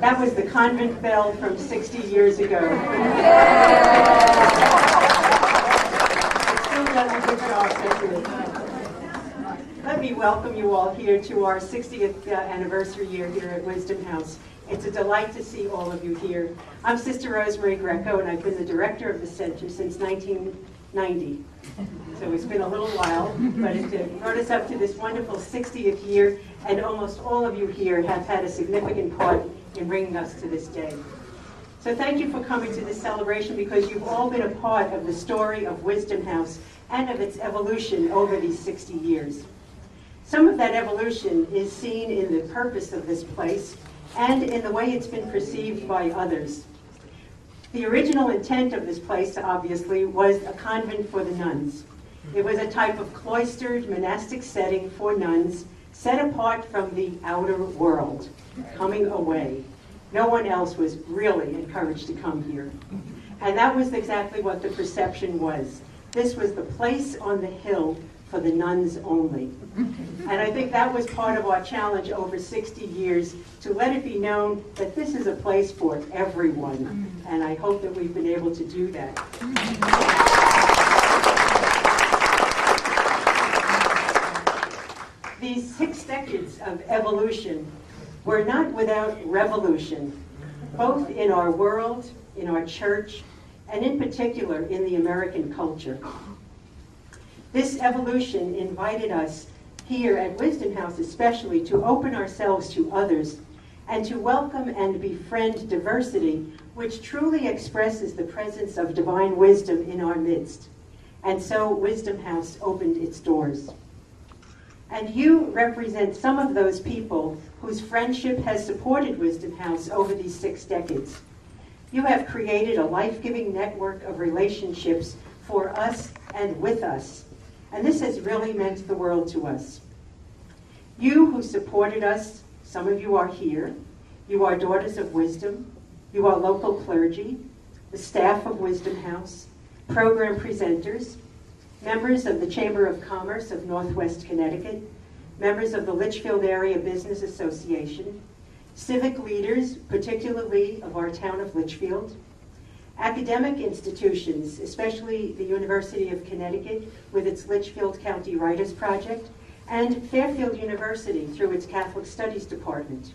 That was the convent bell from 60 years ago. It still does a good job, doesn't it? Let me welcome you all here to our 60th anniversary year here at Wisdom House. It's a delight to see all of you here. I'm Sister Rosemary Greco, and I've been the director of the center since 1990. So it's been a little while, but it brought us up to this wonderful 60th year, and almost all of you here have had a significant part in bringing us to this day. So thank you for coming to this celebration, because you've all been a part of the story of Wisdom House and of its evolution over these 60 years. Some of that evolution is seen in the purpose of this place and in the way it's been perceived by others. The original intent of this place, obviously, was a convent for the nuns. It was a type of cloistered monastic setting for nuns, set apart from the outer world, coming away. No one else was really encouraged to come here. And that was exactly what the perception was. This was the place on the hill for the nuns only. And I think that was part of our challenge over 60 years, to let it be known that this is a place for everyone. And I hope that we've been able to do that. These 6 decades of evolution were not without revolution, both in our world, in our church, and in particular in the American culture. This evolution invited us here at Wisdom House especially to open ourselves to others and to welcome and befriend diversity, which truly expresses the presence of divine wisdom in our midst. And so Wisdom House opened its doors. And you represent some of those people whose friendship has supported Wisdom House over these 6 decades. You have created a life-giving network of relationships for us and with us. And this has really meant the world to us. You who supported us, some of you are here. You are Daughters of Wisdom. You are local clergy, the staff of Wisdom House, program presenters, members of the Chamber of Commerce of Northwest Connecticut, members of the Litchfield Area Business Association, civic leaders, particularly of our town of Litchfield, academic institutions, especially the University of Connecticut with its Litchfield County Writers Project, and Fairfield University through its Catholic Studies Department.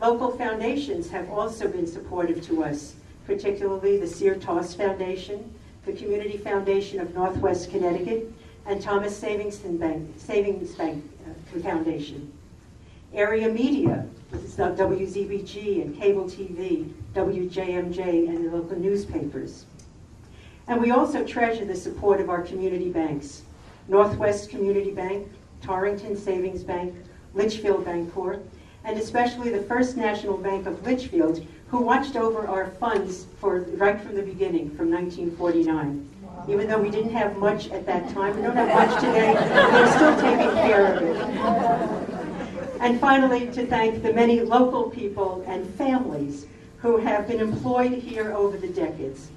Local foundations have also been supportive to us, particularly the Sear Toss Foundation, the Community Foundation of Northwest Connecticut, and Thomas Savings Bank Foundation. Area media, WZBG and cable TV, WJMJ, and the local newspapers. And we also treasure the support of our community banks, Northwest Community Bank, Torrington Savings Bank, Litchfield Bancorp, and especially the First National Bank of Litchfield, who watched over our funds right from the beginning, from 1949. Even though we didn't have much at that time, we don't have much today, they're still taking care of it. And finally, to thank the many local people and families who have been employed here over the decades.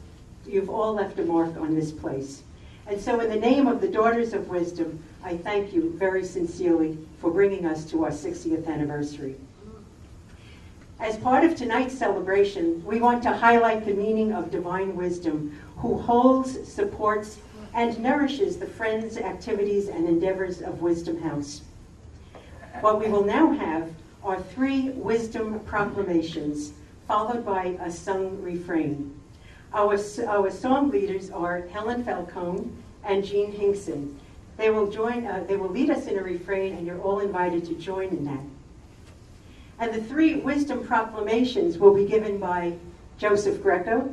You've all left a mark on this place. And so in the name of the Daughters of Wisdom, I thank you very sincerely for bringing us to our 60th anniversary. As part of tonight's celebration, we want to highlight the meaning of divine wisdom, who holds, supports, and nourishes the friends, activities, and endeavors of Wisdom House. What we will now have are 3 wisdom proclamations, followed by a sung refrain. Our song leaders are Helen Falcone and Jean Hinkson. They will lead us in a refrain, and you're all invited to join in that. And the 3 wisdom proclamations will be given by Joseph Greco,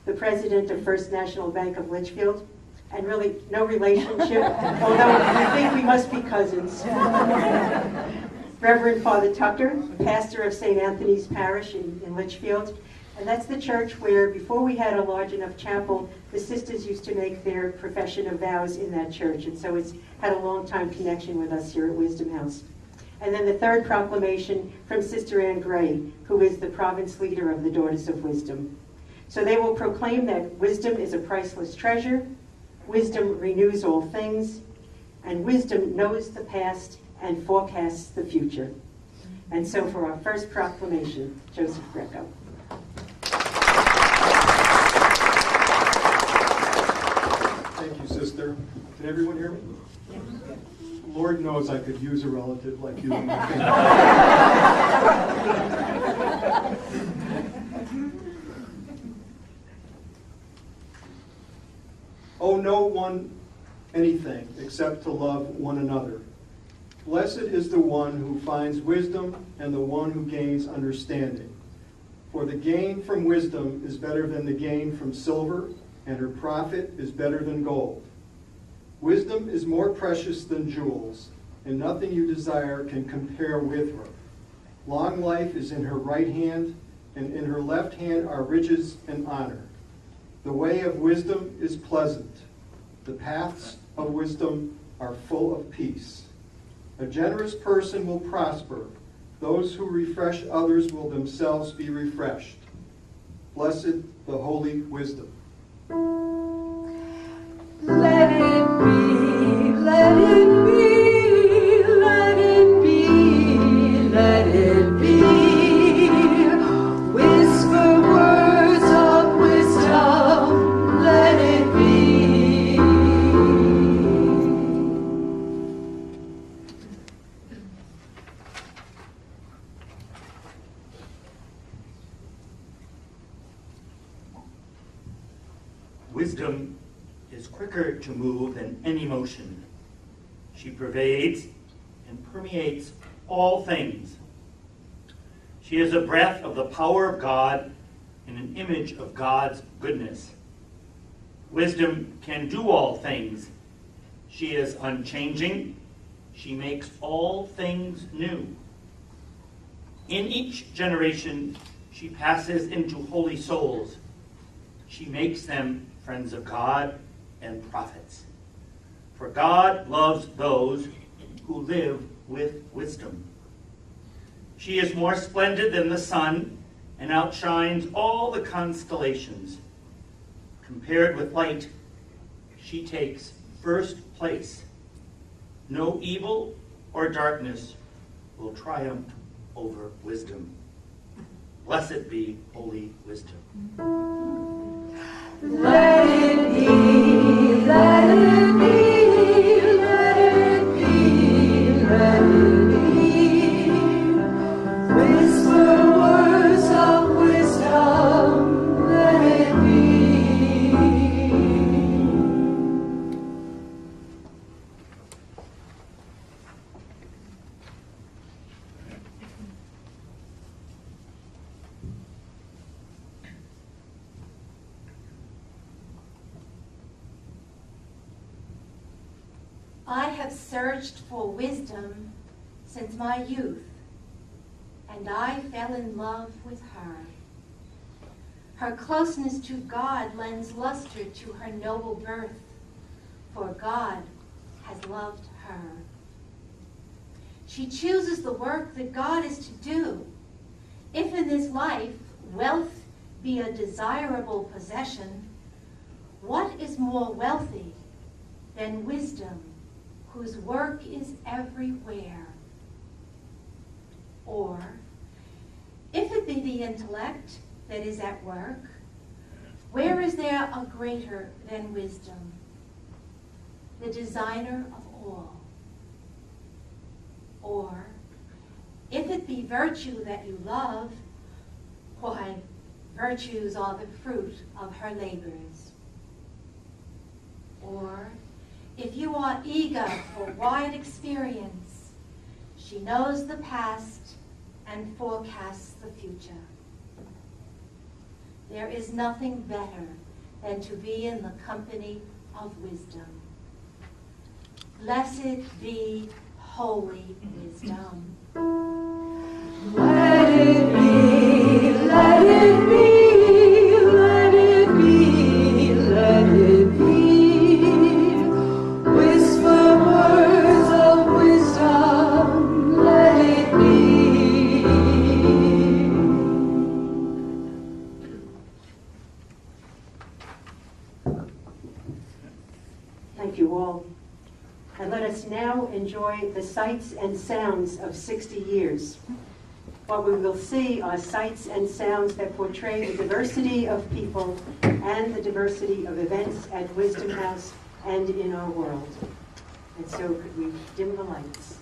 the president of First National Bank of Litchfield, and really no relationship, although I think we must be cousins. Reverend Father Tucker, pastor of St. Anthony's Parish in Litchfield. And that's the church where, before we had a large enough chapel, the sisters used to make their profession of vows in that church. And so it's had a long time connection with us here at Wisdom House. And then the 3rd proclamation from Sister Ann Gray, who is the province leader of the Daughters of Wisdom. So they will proclaim that wisdom is a priceless treasure, wisdom renews all things, and wisdom knows the past and forecasts the future. And so for our first proclamation, Joseph Greco. Thank you, sister. Can everyone hear me? Lord knows I could use a relative like you in my family. Owe no one anything except to love one another. Blessed is the one who finds wisdom and the one who gains understanding. For the gain from wisdom is better than the gain from silver, and her profit is better than gold. Wisdom is more precious than jewels, and nothing you desire can compare with her. Long life is in her right hand, and in her left hand are riches and honor. The way of wisdom is pleasant. The paths of wisdom are full of peace. A generous person will prosper. Those who refresh others will themselves be refreshed. Blessed the holy wisdom. Let it be, let it be, let it be, let it be. Whisper words of wisdom, let it be. Wisdom is quicker to move than any motion. She pervades and permeates all things. She is a breath of the power of God and an image of God's goodness. Wisdom can do all things. She is unchanging. She makes all things new. In each generation, she passes into holy souls. She makes them friends of God and prophets. For God loves those who live with wisdom. She is more splendid than the sun and outshines all the constellations. Compared with light, she takes first place. No evil or darkness will triumph over wisdom. Blessed be holy wisdom. Let it be, let it be, let it be, let it be. Whisper words of wisdom, let it be. I have searched for wisdom since my youth, and I fell in love with her. Her closeness to God lends luster to her noble birth, for God has loved her. She chooses the work that God is to do. If in this life wealth be a desirable possession, what is more wealthy than wisdom, whose work is everywhere? Or, if it be the intellect that is at work, where is there a greater than wisdom, the designer of all? Or, if it be virtue that you love, why, virtues are the fruit of her labors. Or, if you are eager for wide experience, she knows the past and forecasts the future. There is nothing better than to be in the company of wisdom. Blessed be holy wisdom. Let it be, let it be, let it be, let it be. Whisper words of wisdom, let it be. Thank you all. And let us now enjoy the sights and sounds of 60 years. What we will see are sights and sounds that portray the diversity of people and the diversity of events at Wisdom House and in our world. And so could we dim the lights?